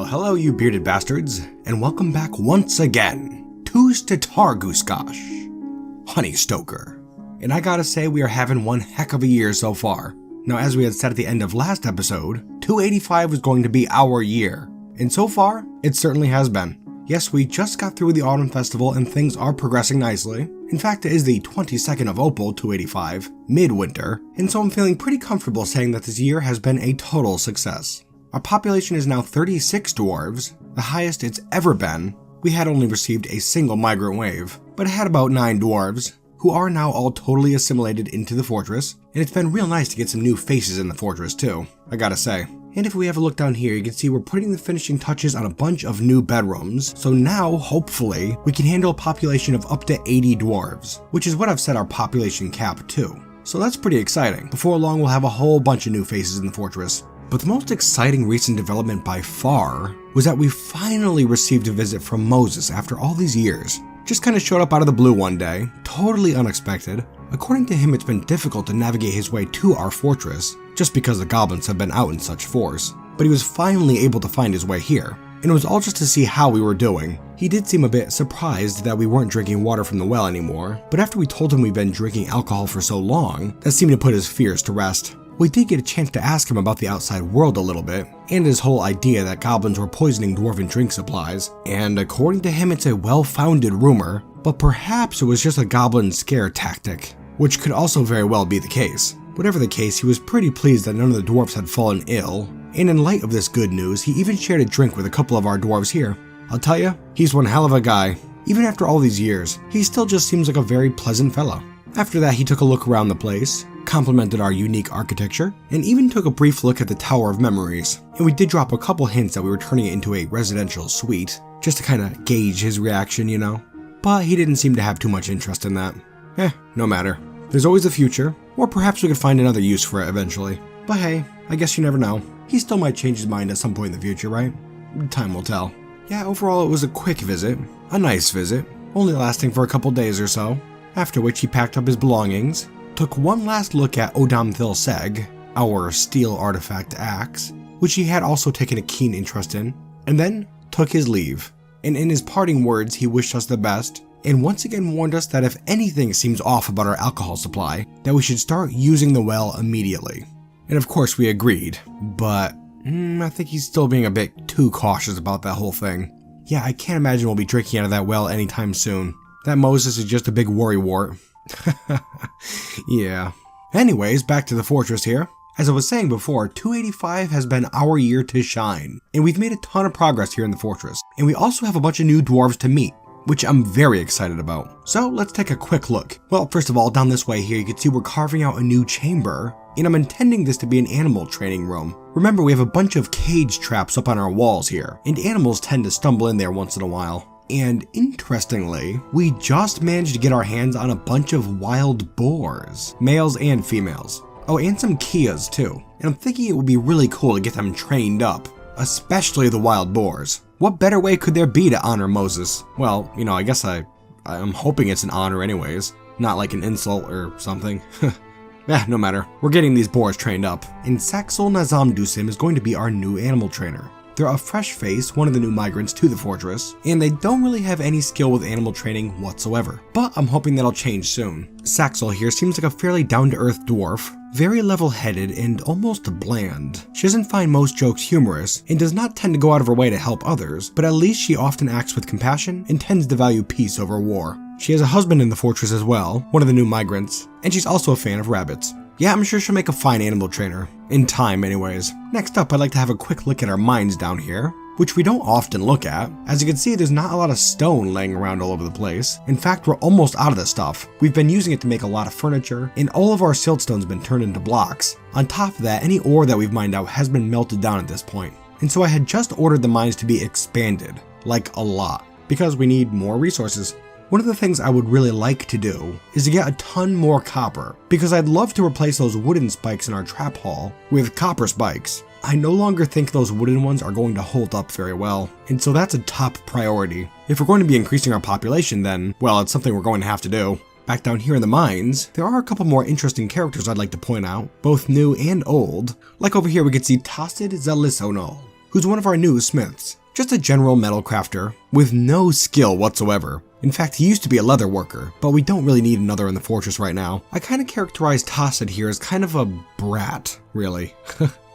Hello you bearded bastards, and welcome back once again to Kruggsmash, Honeystoker. And I gotta say, we are having one heck of a year so far. Now, as we had said at the end of last episode, 285 was going to be our year, and so far, it certainly has been. Yes, we just got through the Autumn Festival and things are progressing nicely. In fact, it is the 22nd of Opal 285, midwinter, and so I'm feeling pretty comfortable saying that this year has been a total success. Our population is now 36 dwarves, the highest it's ever been. We had only received a single migrant wave, but it had about 9 dwarves, who are now all totally assimilated into the fortress, and it's been real nice to get some new faces in the fortress too, I gotta say. And if we have a look down here, you can see we're putting the finishing touches on a bunch of new bedrooms, so now, hopefully, we can handle a population of up to 80 dwarves, which is what I've set our population cap to. So that's pretty exciting. Before long, we'll have a whole bunch of new faces in the fortress. But the most exciting recent development by far was that we finally received a visit from Moses after all these years. Just kind of showed up out of the blue one day, totally unexpected. According to him, it's been difficult to navigate his way to our fortress, just because the goblins have been out in such force. But he was finally able to find his way here, and it was all just to see how we were doing. He did seem a bit surprised that we weren't drinking water from the well anymore, but after we told him we'd been drinking alcohol for so long, that seemed to put his fears to rest. We did get a chance to ask him about the outside world a little bit, and his whole idea that goblins were poisoning dwarven drink supplies, and according to him it's a well-founded rumor, but perhaps it was just a goblin scare tactic, which could also very well be the case. Whatever the case, he was pretty pleased that none of the dwarves had fallen ill, and in light of this good news, he even shared a drink with a couple of our dwarves here. I'll tell you, he's one hell of a guy. Even after all these years, he still just seems like a very pleasant fellow. After that, he took a look around the place, complimented our unique architecture, and even took a brief look at the Tower of Memories. And we did drop a couple hints that we were turning it into a residential suite, just to kind of gauge his reaction, you know. But he didn't seem to have too much interest in that. No matter. There's always the future, or perhaps we could find another use for it eventually. But hey, I guess you never know. He still might change his mind at some point in the future, right? Time will tell. Yeah, overall it was a quick visit, a nice visit, only lasting for a couple days or so, after which he packed up his belongings, took one last look at Odamthil Seg, our steel artifact axe, which he had also taken a keen interest in, and then took his leave. And in his parting words, he wished us the best, and once again warned us that if anything seems off about our alcohol supply, that we should start using the well immediately. And of course we agreed, but I think he's still being a bit too cautious about that whole thing. Yeah, I can't imagine we'll be drinking out of that well anytime soon. That Moses is just a big worrywart. Yeah. Anyways, back to the fortress here. As I was saying before, 285 has been our year to shine, and we've made a ton of progress here in the fortress, and we also have a bunch of new dwarves to meet, which I'm very excited about. So let's take a quick look. Well, first of all, down this way here, you can see we're carving out a new chamber, and I'm intending this to be an animal training room. Remember, we have a bunch of cage traps up on our walls here, and animals tend to stumble in there once in a while. And interestingly, we just managed to get our hands on a bunch of wild boars, males and females. Oh, and some Kias too. And I'm thinking it would be really cool to get them trained up, especially the wild boars. What better way could there be to honor Moses? Well, you know, I guess I'm hoping it's an honor anyways, not like an insult or something. No matter. We're getting these boars trained up, and Saxol Nazam Dusim is going to be our new animal trainer. They're a fresh face, one of the new migrants to the fortress, and they don't really have any skill with animal training whatsoever. But I'm hoping that'll change soon. Saxol here seems like a fairly down-to-earth dwarf, very level-headed and almost bland. She doesn't find most jokes humorous, and does not tend to go out of her way to help others, but at least she often acts with compassion and tends to value peace over war. She has a husband in the fortress as well, one of the new migrants, and she's also a fan of rabbits. Yeah, I'm sure she'll make a fine animal trainer. In time, anyways. Next up, I'd like to have a quick look at our mines down here, which we don't often look at. As you can see, there's not a lot of stone laying around all over the place. In fact, we're almost out of this stuff. We've been using it to make a lot of furniture, and all of our siltstone's been turned into blocks. On top of that, any ore that we've mined out has been melted down at this point. And so I had just ordered the mines to be expanded, like a lot, because we need more resources. One of the things I would really like to do is to get a ton more copper, because I'd love to replace those wooden spikes in our trap hall with copper spikes. I no longer think those wooden ones are going to hold up very well, and so that's a top priority. If we're going to be increasing our population, then, well, it's something we're going to have to do. Back down here in the mines, there are a couple more interesting characters I'd like to point out, both new and old. Like over here we could see Tassid Zelisonol. who's one of our new smiths. Just a general metal crafter with no skill whatsoever. In fact, he used to be a leather worker, but we don't really need another in the fortress right now. I kind of characterize Tassid here as kind of a brat, really.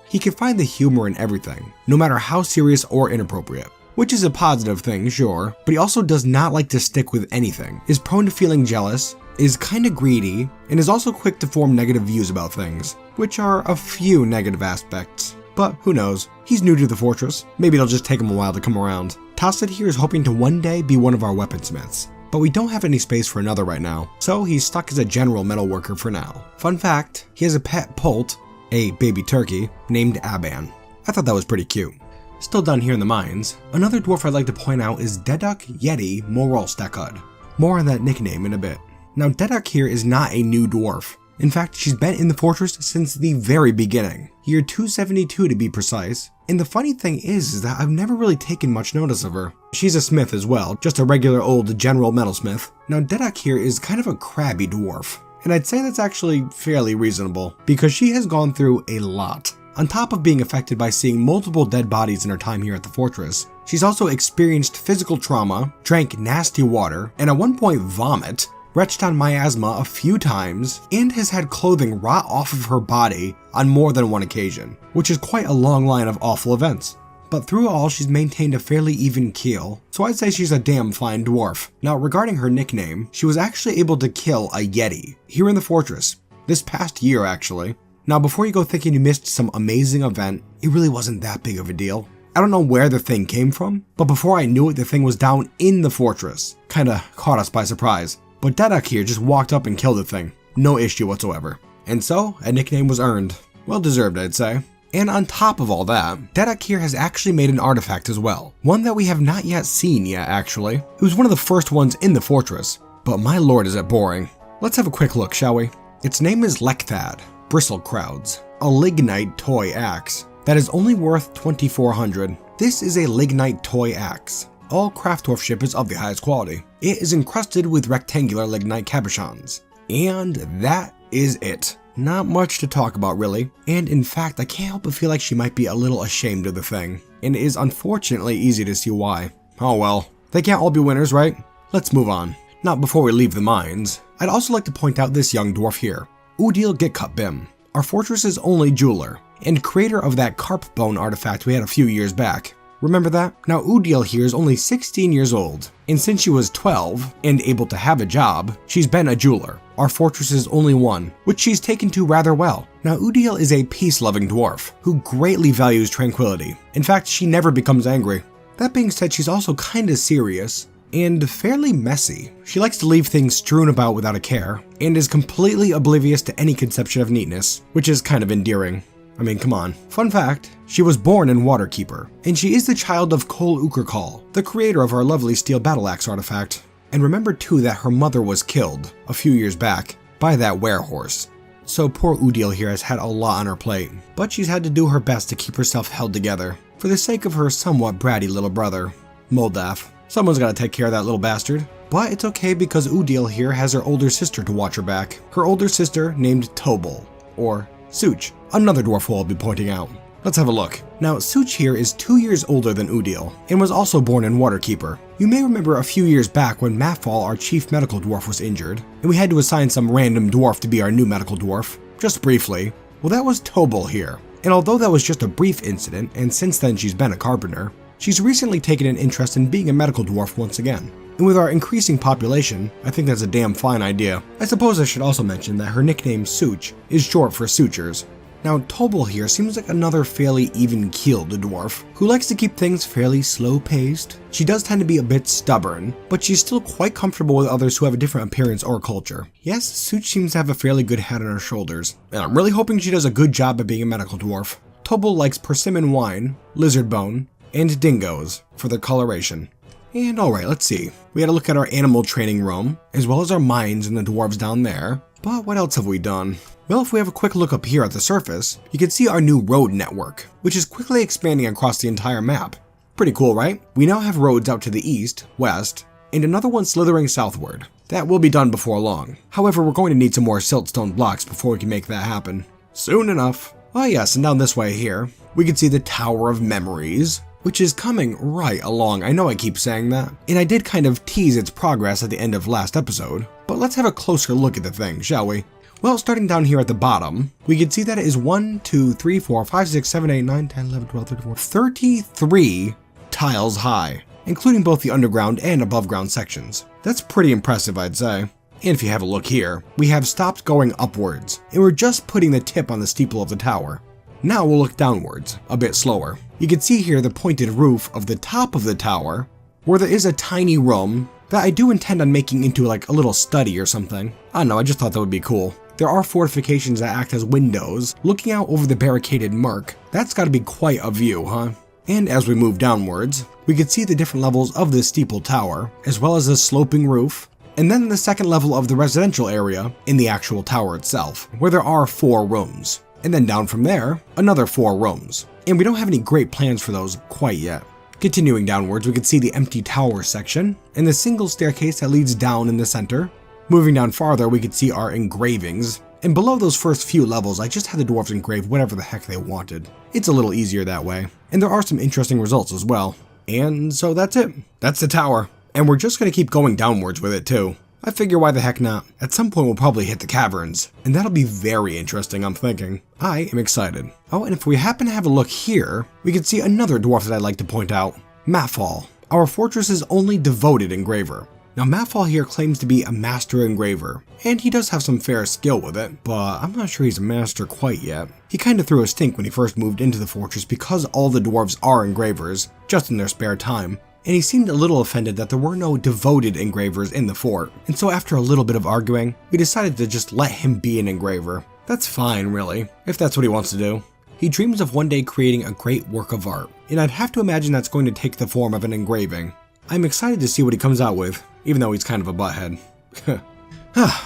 He can find the humor in everything, no matter how serious or inappropriate. Which is a positive thing, sure, but he also does not like to stick with anything, is prone to feeling jealous, is kinda greedy, and is also quick to form negative views about things, which are a few negative aspects. But who knows, he's new to the fortress, maybe it'll just take him a while to come around. Tassid here is hoping to one day be one of our weaponsmiths, but we don't have any space for another right now, so he's stuck as a general metalworker for now. Fun fact, he has a pet poult, a baby turkey, named Aban. I thought that was pretty cute. Still done here in the mines, another dwarf I'd like to point out is Deduk Yeti Morolstakud. More on that nickname in a bit. Now Deduk here is not a new dwarf. In fact, she's been in the fortress since the very beginning, year 272 to be precise, and the funny thing is that I've never really taken much notice of her. She's a smith as well, just a regular old general metalsmith. Now Deduk here is kind of a crabby dwarf, and I'd say that's actually fairly reasonable, because she has gone through a lot. On top of being affected by seeing multiple dead bodies in her time here at the fortress, she's also experienced physical trauma, drank nasty water, and at one point vomit, retched on miasma a few times, and has had clothing rot off of her body on more than one occasion, which is quite a long line of awful events. But through it all, she's maintained a fairly even keel, so I'd say she's a damn fine dwarf. Now regarding her nickname, she was actually able to kill a Yeti here in the fortress, this past year actually. Now before you go thinking you missed some amazing event, it really wasn't that big of a deal. I don't know where the thing came from, but before I knew it, the thing was down in the fortress. Kinda caught us by surprise. But Deduk here just walked up and killed the thing, no issue whatsoever. And so, a nickname was earned. Well deserved, I'd say. And on top of all that, Deduk here has actually made an artifact as well. One that we have not yet seen yet, actually. It was one of the first ones in the fortress, but my lord is it boring. Let's have a quick look, shall we? Its name is Lekthad, Bristle Crowds, a lignite toy axe that is only worth 2,400. This is a lignite toy axe. All craft dwarfship is of the highest quality. It is encrusted with rectangular lignite cabochons. And that is it. Not much to talk about really, and in fact I can't help but feel like she might be a little ashamed of the thing, and it is unfortunately easy to see why. Oh well, they can't all be winners, right? Let's move on. Now before we leave the mines, I'd also like to point out this young dwarf here, Udil Gitkutbim, our fortress's only jeweler, and creator of that carp bone artifact we had a few years back. Remember that? Now Udil here is only 16 years old, and since she was 12 and able to have a job, she's been a jeweler, our fortress's only one, which she's taken to rather well. Now Udil is a peace-loving dwarf who greatly values tranquility. In fact, she never becomes angry. That being said, she's also kinda serious and fairly messy. She likes to leave things strewn about without a care, and is completely oblivious to any conception of neatness, which is kind of endearing. I mean, come on. Fun fact, she was born in Waterkeeper, and she is the child of Kol Ukrkal, the creator of our lovely steel battle axe artifact. And remember too that her mother was killed, a few years back, by that werehorse. So poor Udil here has had a lot on her plate, but she's had to do her best to keep herself held together, for the sake of her somewhat bratty little brother, Moldaf. Someone's gotta take care of that little bastard. But it's okay because Udil here has her older sister to watch her back. Her older sister named Tobal, or Such, another dwarf who I'll be pointing out. Let's have a look. Now, Such here is 2 years older than Udil, and was also born in Waterkeeper. You may remember a few years back when Matfall, our chief medical dwarf, was injured, and we had to assign some random dwarf to be our new medical dwarf, just briefly. Well, that was Tobal here, and although that was just a brief incident, and since then she's been a carpenter, she's recently taken an interest in being a medical dwarf once again. And with our increasing population, I think that's a damn fine idea. I suppose I should also mention that her nickname Such is short for sutures. Now Tobal here seems like another fairly even-keeled dwarf, who likes to keep things fairly slow-paced. She does tend to be a bit stubborn, but she's still quite comfortable with others who have a different appearance or culture. Yes, Such seems to have a fairly good head on her shoulders, and I'm really hoping she does a good job at being a medical dwarf. Tobal likes persimmon wine, lizard bone, and dingoes for their coloration. And alright, let's see. We had to look at our animal training room, as well as our mines and the dwarves down there. But what else have we done? Well, if we have a quick look up here at the surface, you can see our new road network, which is quickly expanding across the entire map. Pretty cool, right? We now have roads out to the east, west, and another one slithering southward. That will be done before long. However, we're going to need some more siltstone blocks before we can make that happen. Soon enough. Oh yes, and down this way here, we can see the Tower of Memories, which is coming right along. I know I keep saying that, and I did kind of tease its progress at the end of last episode, but let's have a closer look at the thing, shall we? Well, starting down here at the bottom, we can see that it is 1, 2, 3, 4, 5, 6, 7, 8, 9, 10, 11, 12, 13, 14, 33 tiles high, including both the underground and above ground sections. That's pretty impressive, I'd say. And if you have a look here, we have stopped going upwards, and we're just putting the tip on the steeple of the tower. Now we'll look downwards, a bit slower. You can see here the pointed roof of the top of the tower, where there is a tiny room that I do intend on making into like a little study or something. I don't know, I just thought that would be cool. There are fortifications that act as windows, looking out over the barricaded murk. That's gotta be quite a view, huh? And as we move downwards, we can see the different levels of this steeple tower, as well as the sloping roof, and then the second level of the residential area in the actual tower itself, where there are 4 rooms. And then down from there, another 4 rooms. And we don't have any great plans for those quite yet. Continuing downwards, we can see the empty tower section, and the single staircase that leads down in the center. Moving down farther, we can see our engravings, and below those first few levels, I just had the dwarves engrave whatever the heck they wanted. It's a little easier that way, and there are some interesting results as well. And so that's it. That's the tower. And we're just gonna keep going downwards with it too. I figure why the heck not. At some point we'll probably hit the caverns, and that'll be very interesting, I'm thinking. I am excited. Oh, and if we happen to have a look here, we can see another dwarf that I'd like to point out. Mafal, our fortress's only devoted engraver. Now Mafal here claims to be a master engraver, and he does have some fair skill with it, but I'm not sure he's a master quite yet. He kinda threw a stink when he first moved into the fortress because all the dwarves are engravers, just in their spare time. And he seemed a little offended that there were no devoted engravers in the fort, and so after a little bit of arguing, we decided to just let him be an engraver. That's fine, really, if that's what he wants to do. He dreams of one day creating a great work of art, and I'd have to imagine that's going to take the form of an engraving. I'm excited to see what he comes out with, even though he's kind of a butthead.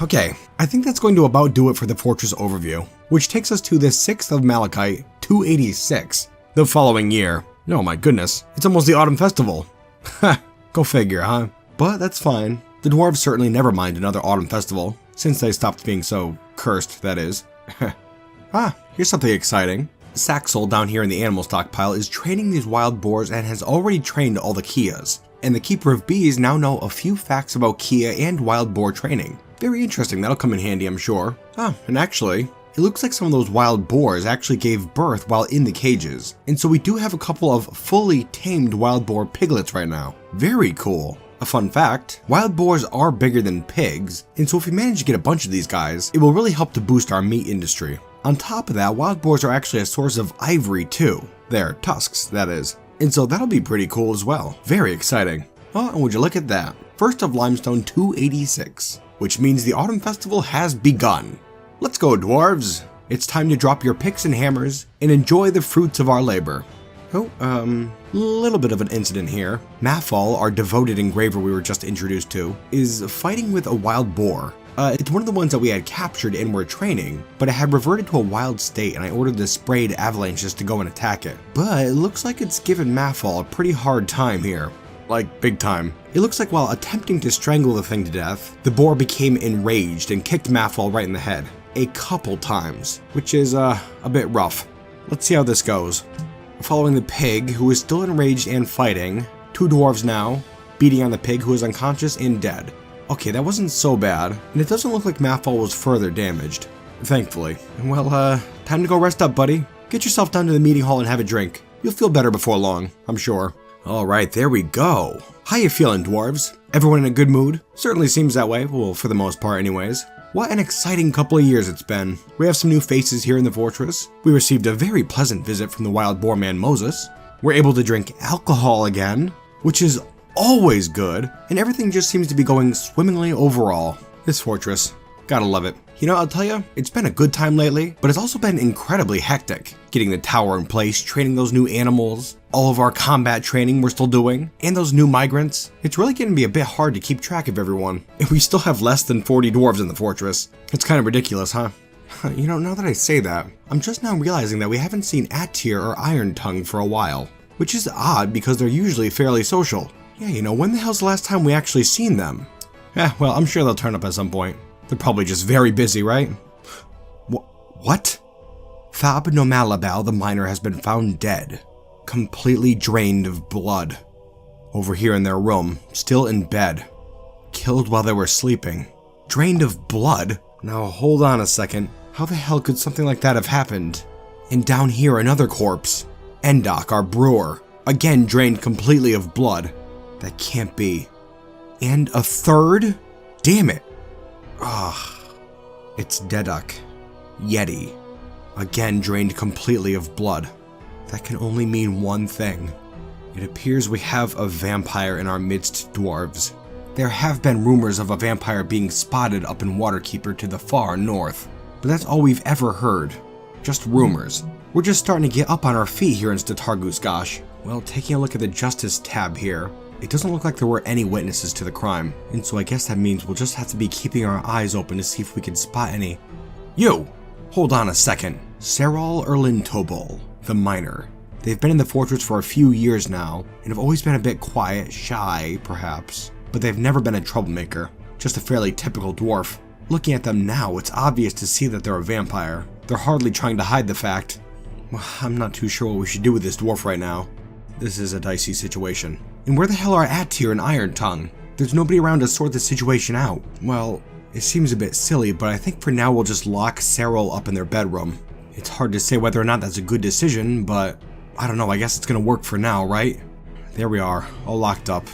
Okay, I think that's going to about do it for the fortress overview, which takes us to the 6th of Malachite, 286, the following year. Oh my goodness, it's almost the Autumn Festival. Go figure, huh? But that's fine. The dwarves certainly never mind another autumn festival, since they stopped being so cursed, that is. Here's something exciting. Saxel down here in the animal stockpile is training these wild boars and has already trained all the Kias. And the Keeper of Bees now know a few facts about Kia and wild boar training. Very interesting, that'll come in handy, I'm sure. And actually, it looks like some of those wild boars actually gave birth while in the cages, and so we do have a couple of fully tamed wild boar piglets right now. Very cool. A fun fact, wild boars are bigger than pigs, and so if we manage to get a bunch of these guys, it will really help to boost our meat industry. On top of that, wild boars are actually a source of ivory too. Their tusks, that is. And so that'll be pretty cool as well. Very exciting. Oh, and would you look at that? 1st of Limestone 286, which means the Autumn Festival has begun. Let's go, dwarves! It's time to drop your picks and hammers and enjoy the fruits of our labor. Oh, little bit of an incident here. Mafal, our devoted engraver we were just introduced to, is fighting with a wild boar. It's one of the ones that we had captured and were training, but it had reverted to a wild state and I ordered the sprayed avalanches to go and attack it. But it looks like it's given Mafal a pretty hard time here. Like, big time. It looks like while attempting to strangle the thing to death, the boar became enraged and kicked Mafal right in the head. A couple times, which is a bit rough. Let's see how this goes. Following the pig, who is still enraged and fighting, 2 dwarves now, beating on the pig who is unconscious and dead. Okay, that wasn't so bad, and it doesn't look like Mafal was further damaged, thankfully. Well, time to go rest up, buddy. Get yourself down to the meeting hall and have a drink. You'll feel better before long, I'm sure. Alright, there we go. How you feeling, dwarves? Everyone in a good mood? Certainly seems that way, well, for the most part anyways. What an exciting couple of years it's been. We have some new faces here in the fortress. We received a very pleasant visit from the wild boar man Moses. We're able to drink alcohol again, which is always good, and everything just seems to be going swimmingly overall. This fortress, gotta love it. You know, I'll tell you, it's been a good time lately, but it's also been incredibly hectic. Getting the tower in place, training those new animals, all of our combat training we're still doing, and those new migrants. It's really getting to be a bit hard to keep track of everyone. And we still have less than 40 dwarves in the fortress. It's kind of ridiculous, huh? You know, now that I say that, I'm just now realizing that we haven't seen Attir or Iron Tongue for a while. Which is odd because they're usually fairly social. Yeah, you know, when the hell's the last time we actually seen them? Well, I'm sure they'll turn up at some point. They're probably just very busy, right? What? Thab Nomalabal the miner has been found dead, completely drained of blood. Over here in their room, still in bed, killed while they were sleeping. Drained of blood? Now hold on a second, how the hell could something like that have happened? And down here another corpse, Endok, our brewer, again drained completely of blood. That can't be. And a third? Damn it. It's Deduk, Yeti, again drained completely of blood. That can only mean one thing. It appears we have a vampire in our midst, dwarves. There have been rumors of a vampire being spotted up in Waterkeeper to the far north, but that's all we've ever heard. Just rumors. We're just starting to get up on our feet here in Kruggsmash. Well, taking a look at the Justice tab here, it doesn't look like there were any witnesses to the crime, and so I guess that means we'll just have to be keeping our eyes open to see if we can spot any. You! Hold on a second. Serral Erlintobol, the miner. They've been in the fortress for a few years now, and have always been a bit quiet, shy, perhaps, but they've never been a troublemaker, just a fairly typical dwarf. Looking at them now, it's obvious to see that they're a vampire. They're hardly trying to hide the fact. Well, I'm not too sure what we should do with this dwarf right now. This is a dicey situation. And where the hell are Atyr and Iron Tongue? There's nobody around to sort the situation out. Well, it seems a bit silly, but I think for now we'll just lock Serral up in their bedroom. It's hard to say whether or not that's a good decision, but I don't know, I guess it's gonna work for now, right? There we are, all locked up.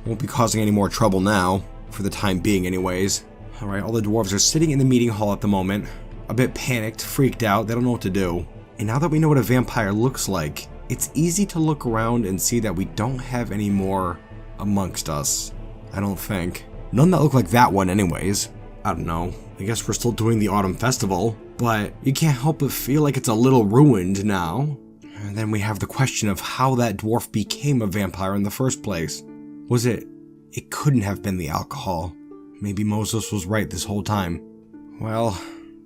Won't be causing any more trouble now, for the time being anyways. Alright, all the dwarves are sitting in the meeting hall at the moment, a bit panicked, freaked out, they don't know what to do. And now that we know what a vampire looks like, it's easy to look around and see that we don't have any more amongst us. I don't think. None that look like that one anyways. I don't know. I guess we're still doing the autumn festival, but you can't help but feel like it's a little ruined now. And then we have the question of how that dwarf became a vampire in the first place. Was it couldn't have been the alcohol. Maybe Moses was right this whole time. Well,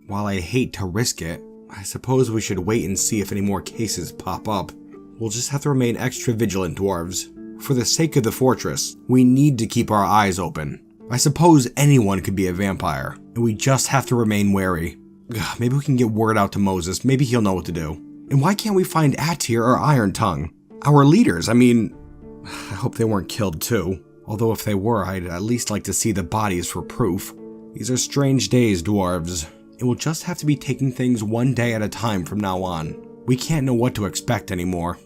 while I hate to risk it, I suppose we should wait and see if any more cases pop up. We'll just have to remain extra vigilant, dwarves. For the sake of the fortress, we need to keep our eyes open. I suppose anyone could be a vampire, and we just have to remain wary. Maybe we can get word out to Moses, maybe he'll know what to do. And why can't we find Atyr or Iron Tongue? Our leaders, I mean, I hope they weren't killed too. Although if they were, I'd at least like to see the bodies for proof. These are strange days, dwarves. And we'll just have to be taking things one day at a time from now on. We can't know what to expect anymore.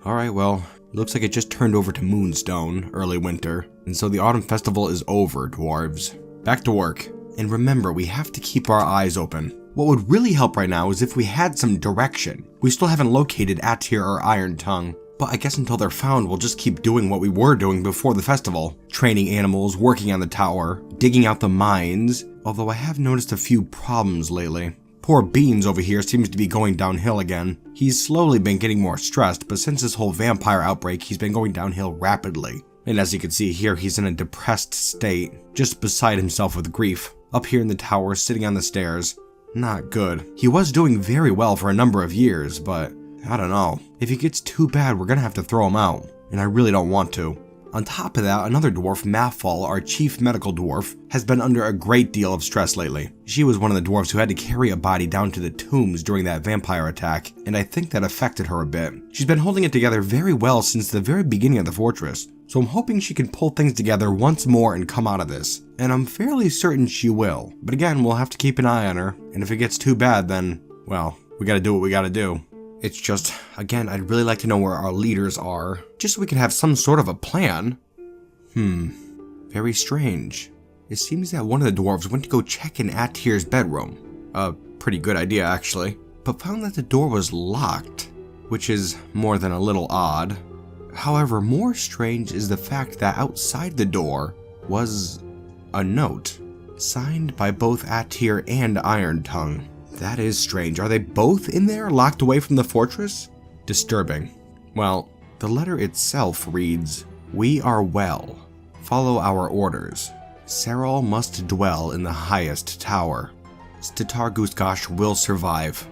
Alright, well, it looks like it just turned over to Moonstone, early winter, and so the autumn festival is over, dwarves. Back to work. And remember, we have to keep our eyes open. What would really help right now is if we had some direction. We still haven't located Atyr or Iron Tongue, but I guess until they're found, we'll just keep doing what we were doing before the festival. Training animals, working on the tower, digging out the mines, although I have noticed a few problems lately. Poor Beans over here seems to be going downhill again. He's slowly been getting more stressed, but since this whole vampire outbreak, he's been going downhill rapidly. And as you can see here, he's in a depressed state, just beside himself with grief. Up here in the tower, sitting on the stairs. Not good. He was doing very well for a number of years, but I don't know. If he gets too bad, we're gonna have to throw him out, and I really don't want to. On top of that, another dwarf, Maffal, our chief medical dwarf, has been under a great deal of stress lately. She was one of the dwarves who had to carry a body down to the tombs during that vampire attack, and I think that affected her a bit. She's been holding it together very well since the very beginning of the fortress, so I'm hoping she can pull things together once more and come out of this. And I'm fairly certain she will. But again, we'll have to keep an eye on her, and if it gets too bad, then, well, we gotta do what we gotta do. It's just, again, I'd really like to know where our leaders are, just so we can have some sort of a plan. Very strange. It seems that one of the dwarves went to go check in Atyr's bedroom. A pretty good idea, actually, but found that the door was locked, which is more than a little odd. However, more strange is the fact that outside the door was a note, signed by both Atyr and Iron Tongue. That is strange. Are they both in there, locked away from the fortress? Disturbing. Well, the letter itself reads, "We are well. Follow our orders. Serral must dwell in the highest tower. Kruggsmash will survive."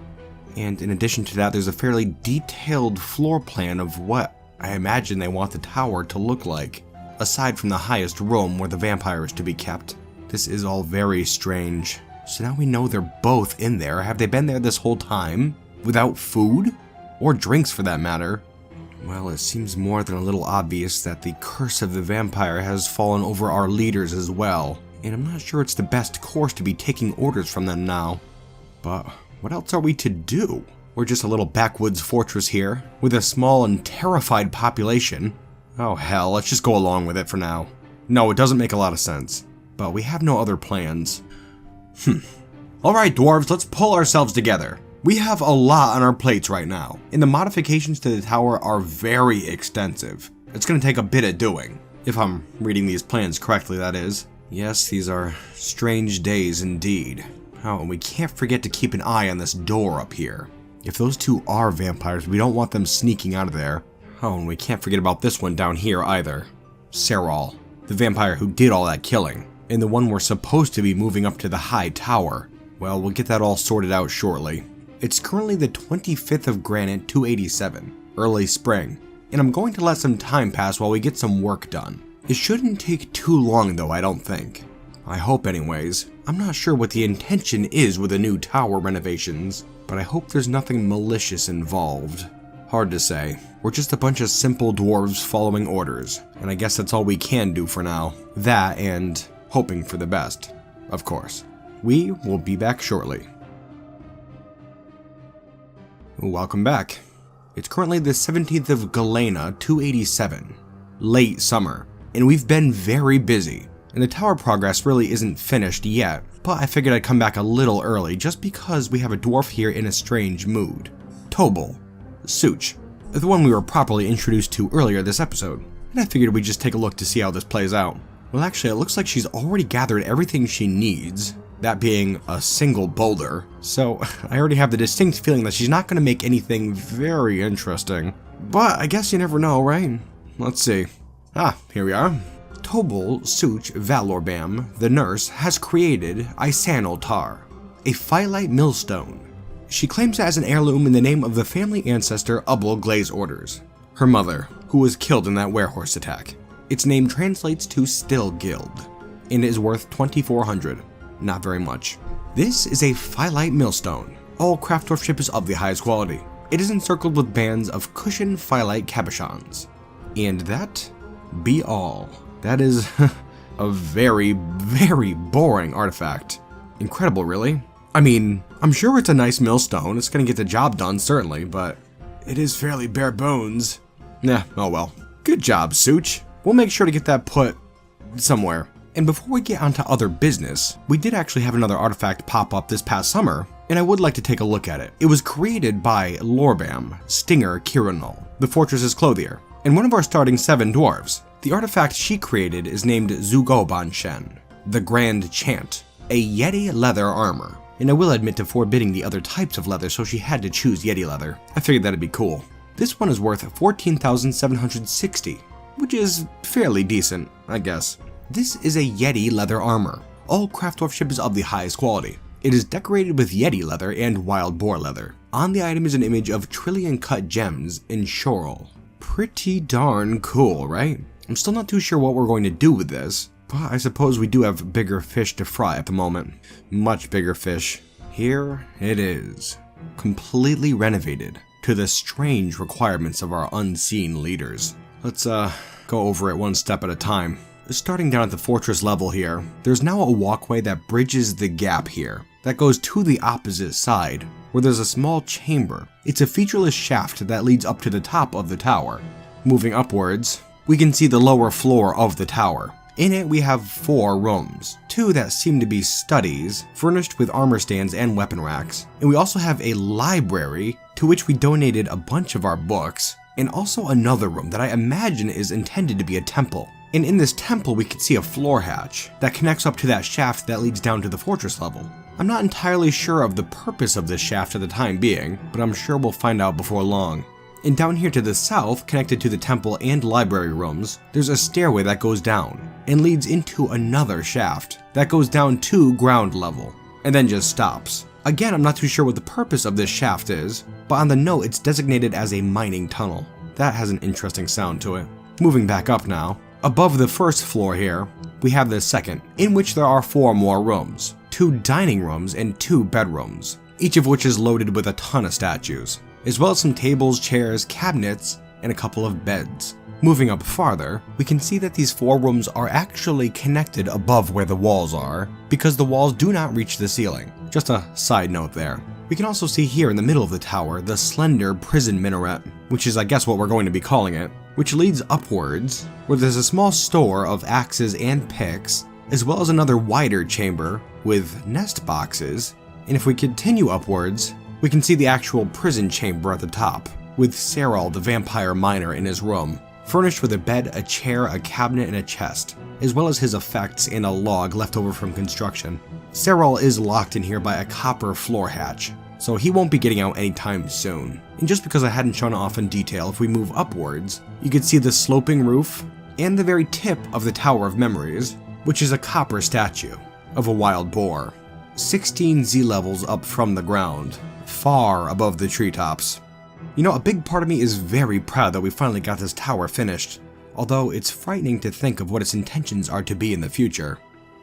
And in addition to that, there's a fairly detailed floor plan of what I imagine they want the tower to look like, aside from the highest room where the vampire is to be kept. This is all very strange. So now we know they're both in there. Have they been there this whole time? Without food? Or drinks for that matter? Well, it seems more than a little obvious that the curse of the vampire has fallen over our leaders as well, and I'm not sure it's the best course to be taking orders from them now. But what else are we to do? We're just a little backwoods fortress here, with a small and terrified population. Oh hell, let's just go along with it for now. No, it doesn't make a lot of sense, but we have no other plans. Alright dwarves, let's pull ourselves together. We have a lot on our plates right now, and the modifications to the tower are very extensive. It's going to take a bit of doing, if I'm reading these plans correctly, that is. Yes, these are strange days indeed. Oh, and we can't forget to keep an eye on this door up here. If those two are vampires, we don't want them sneaking out of there. Oh, and we can't forget about this one down here either. Serral, the vampire who did all that killing, and the one we're supposed to be moving up to the high tower. Well, we'll get that all sorted out shortly. It's currently the 25th of Granite 287, early spring, and I'm going to let some time pass while we get some work done. It shouldn't take too long though, I don't think. I hope anyways. I'm not sure what the intention is with the new tower renovations, but I hope there's nothing malicious involved. Hard to say. We're just a bunch of simple dwarves following orders, and I guess that's all we can do for now. That and hoping for the best, of course. We will be back shortly. Welcome back. It's currently the 17th of Galena 287, late summer, and we've been very busy, and the tower progress really isn't finished yet, but I figured I'd come back a little early just because we have a dwarf here in a strange mood. Tobal, Such, the one we were properly introduced to earlier this episode, and I figured we'd just take a look to see how this plays out. Well actually, it looks like she's already gathered everything she needs, that being a single boulder, so I already have the distinct feeling that she's not going to make anything very interesting. But I guess you never know, right? Let's see. Here we are. Tobal Such Valorbam, the nurse, has created Isanal Tar, a phyllite millstone. She claims it as an heirloom in the name of the family ancestor Opal Glaze Orders, her mother, who was killed in that werehorse attack. Its name translates to Still Guild, and it is worth 2,400. Not very much. This is a phyllite millstone. All craftsmanship is of the highest quality. It is encircled with bands of cushioned phyllite cabochons. And that be all. That is a very, very boring artifact. Incredible, really. I mean, I'm sure it's a nice millstone. It's gonna get the job done, certainly, but it is fairly bare bones. Nah, oh well. Good job, Such. We'll make sure to get that put somewhere. And before we get onto other business, we did actually have another artifact pop up this past summer, and I would like to take a look at it. It was created by Lorbam, Stinger Kiranol, the fortress's clothier, and one of our starting 7 dwarves. The artifact she created is named Zugobonshen, the Grand Chant, a Yeti leather armor. And I will admit to forbidding the other types of leather, so she had to choose Yeti leather. I figured that'd be cool. This one is worth 14,760, which is fairly decent, I guess. This is a Yeti leather armor. All craftsmanship is of the highest quality. It is decorated with Yeti leather and wild boar leather. On the item is an image of trillion cut gems in Shoral. Pretty darn cool, right? I'm still not too sure what we're going to do with this, but I suppose we do have bigger fish to fry at the moment. Much bigger fish. Here it is. Completely renovated to the strange requirements of our unseen leaders. Let's go over it one step at a time. Starting down at the fortress level here, there's now a walkway that bridges the gap here, that goes to the opposite side, where there's a small chamber. It's a featureless shaft that leads up to the top of the tower. Moving upwards, we can see the lower floor of the tower. In it we have 4 rooms, 2 that seem to be studies, furnished with armor stands and weapon racks, and we also have a library to which we donated a bunch of our books, and also another room that I imagine is intended to be a temple. And in this temple we can see a floor hatch that connects up to that shaft that leads down to the fortress level. I'm not entirely sure of the purpose of this shaft at the time being, but I'm sure we'll find out before long. And down here to the south, connected to the temple and library rooms, there's a stairway that goes down and leads into another shaft that goes down to ground level and then just stops. Again, I'm not too sure what the purpose of this shaft is, but on the note it's designated as a mining tunnel. That has an interesting sound to it. Moving back up now, above the first floor here, we have the second, in which there are 4 more rooms, 2 dining rooms and 2 bedrooms. each of which is loaded with a ton of statues, as well as some tables, chairs, cabinets, and a couple of beds. Moving up farther, we can see that these 4 rooms are actually connected above where the walls are, because the walls do not reach the ceiling. Just a side note there. We can also see here in the middle of the tower the slender prison minaret, which is I guess what we're going to be calling it, which leads upwards, where there's a small store of axes and picks, as well as another wider chamber with nest boxes, and if we continue upwards, we can see the actual prison chamber at the top, with Serral the vampire miner in his room, furnished with a bed, a chair, a cabinet, and a chest, as well as his effects and a log left over from construction. Serral is locked in here by a copper floor hatch, so he won't be getting out anytime soon. And just because I hadn't shown it off in detail, if we move upwards, you can see the sloping roof and the very tip of the Tower of Memories, which is a copper statue of a wild boar, 16 Z levels up from the ground, far above the treetops. You know, a big part of me is very proud that we finally got this tower finished, although it's frightening to think of what its intentions are to be in the future.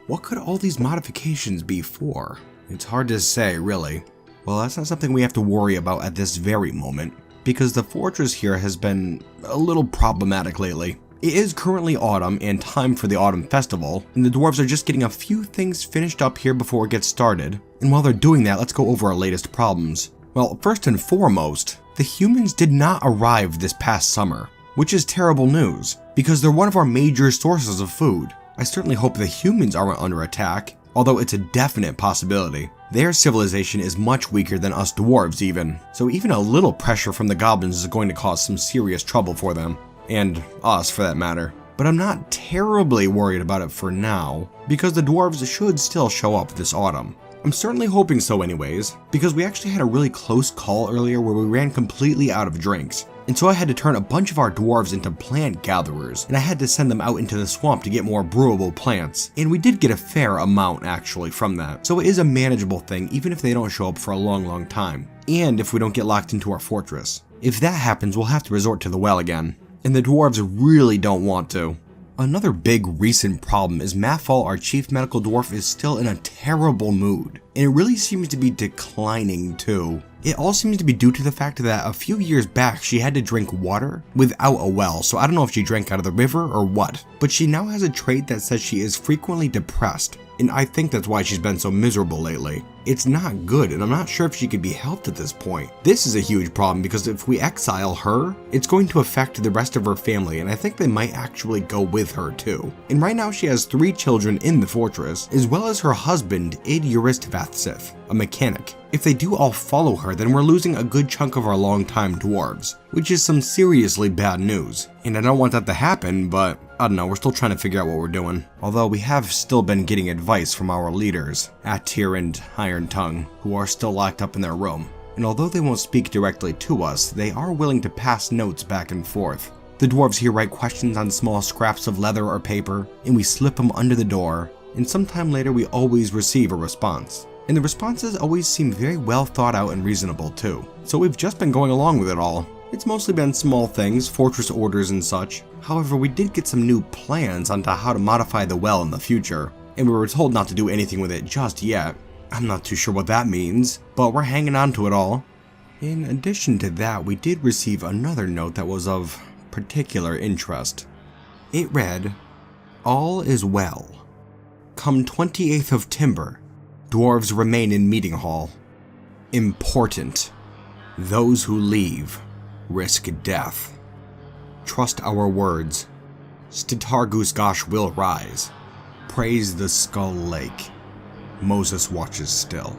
What could all these modifications be for? It's hard to say, really. Well, that's not something we have to worry about at this very moment, because the fortress here has been a little problematic lately. It is currently autumn and time for the autumn festival, and the dwarves are just getting a few things finished up here before it gets started. And while they're doing that, let's go over our latest problems. Well, first and foremost, the humans did not arrive this past summer, which is terrible news, because they're one of our major sources of food. I certainly hope the humans aren't under attack, although it's a definite possibility. Their civilization is much weaker than us dwarves even, so even a little pressure from the goblins is going to cause some serious trouble for them, and us for that matter. But I'm not terribly worried about it for now, because the dwarves should still show up this autumn. I'm certainly hoping so anyways, because we actually had a really close call earlier where we ran completely out of drinks, and so I had to turn a bunch of our dwarves into plant gatherers, and I had to send them out into the swamp to get more brewable plants, and we did get a fair amount actually from that, so it is a manageable thing even if they don't show up for a long time, and if we don't get locked into our fortress. If that happens, we'll have to resort to the well again, and the dwarves really don't want to. Another big recent problem is Mathal, our chief medical dwarf, is still in a terrible mood, and it really seems to be declining too. It all seems to be due to the fact that a few years back she had to drink water without a well, so I don't know if she drank out of the river or what, but she now has a trait that says she is frequently depressed, and I think that's why she's been so miserable lately. It's not good, and I'm not sure if she could be helped at this point. This is a huge problem because if we exile her, it's going to affect the rest of her family, and I think they might actually go with her too. And right now she has 3 children in the fortress, as well as her husband, Id Euristvathsith, a mechanic. If they do all follow her, then we're losing a good chunk of our longtime dwarves, which is some seriously bad news. And I don't want that to happen, but I don't know, we're still trying to figure out what we're doing. Although we have still been getting advice from our leaders, Atir and Iron Tongue, who are still locked up in their room. And although they won't speak directly to us, they are willing to pass notes back and forth. The dwarves here write questions on small scraps of leather or paper, and we slip them under the door, and sometime later we always receive a response. And the responses always seem very well thought out and reasonable too. So we've just been going along with it all. It's mostly been small things, fortress orders and such. However, we did get some new plans onto how to modify the well in the future, and we were told not to do anything with it just yet. I'm not too sure what that means, but we're hanging on to it all. In addition to that, we did receive another note that was of particular interest. It read, "All is well. Come 28th of Timber, dwarves remain in meeting hall. Important. Those who leave risk death. Trust our words. Sttargusgosh will rise. Praise the Skull Lake. Moses watches still."